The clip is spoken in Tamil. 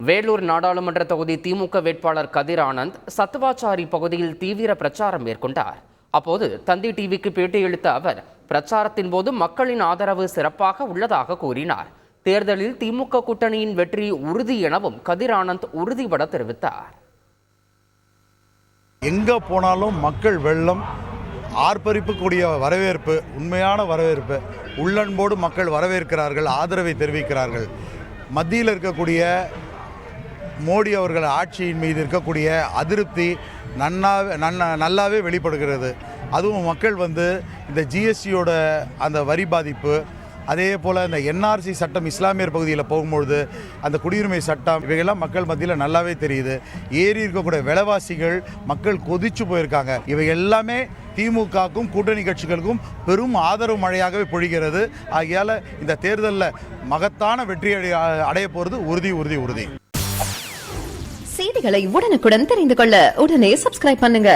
வேலூர் நாடாளுமன்ற தொகுதி திமுக வேட்பாளர் கதிர் ஆனந்த் சத்துவாச்சாரி பகுதியில் தீவிர பிரச்சாரம் மேற்கொண்டார். அப்போது தந்தி டிவிக்கு பேட்டியளித்த அவர் பிரச்சாரத்தின் போது மக்களின் ஆதரவு சிறப்பாக உள்ளதாக கூறினார். தேர்தலில் திமுக கூட்டணியின் வெற்றி உறுதி எனவும் கதிர் ஆனந்த் உறுதிபட தெரிவித்தார். எங்க போனாலும் மக்கள் வெள்ளம், ஆர்ப்பரிப்பு கூடிய வரவேற்பு, உண்மையான வரவேற்பு, உள்ளன்போடு மக்கள் வரவேற்கிறார்கள், ஆதரவை தெரிவிக்கிறார்கள். மத்தியில் இருக்கக்கூடிய மோடி அவர்கள் ஆட்சியின் மீது இருக்கக்கூடிய அதிருப்தி நல்லாவே வெளிப்படுகிறது. அதுவும் மக்கள் இந்த ஜிஎஸ்டியோட அந்த வரி பாதிப்பு, அதே போல் இந்த என்ஆர்சி சட்டம் இஸ்லாமியர் பகுதியில் போகும்பொழுது அந்த குடியுரிமை சட்டம், இவையெல்லாம் மக்கள் மத்தியில் நல்லாவே தெரியுது. ஏறி இருக்கக்கூடிய விலைவாசிகள், மக்கள் கொதிச்சு போயிருக்காங்க. இவை எல்லாமே திமுகவுக்கும் கூட்டணி கட்சிகளுக்கும் பெரும் ஆதரவு மழையாகவே பொழிகிறது. ஆகையால் இந்த தேர்தலில் மகத்தான வெற்றி அடைய போகிறது உறுதி. செய்திகளை உடனுக்குடன் தெரிந்து கொள்ள உடனே சப்ஸ்கிரைப் பண்ணுங்க.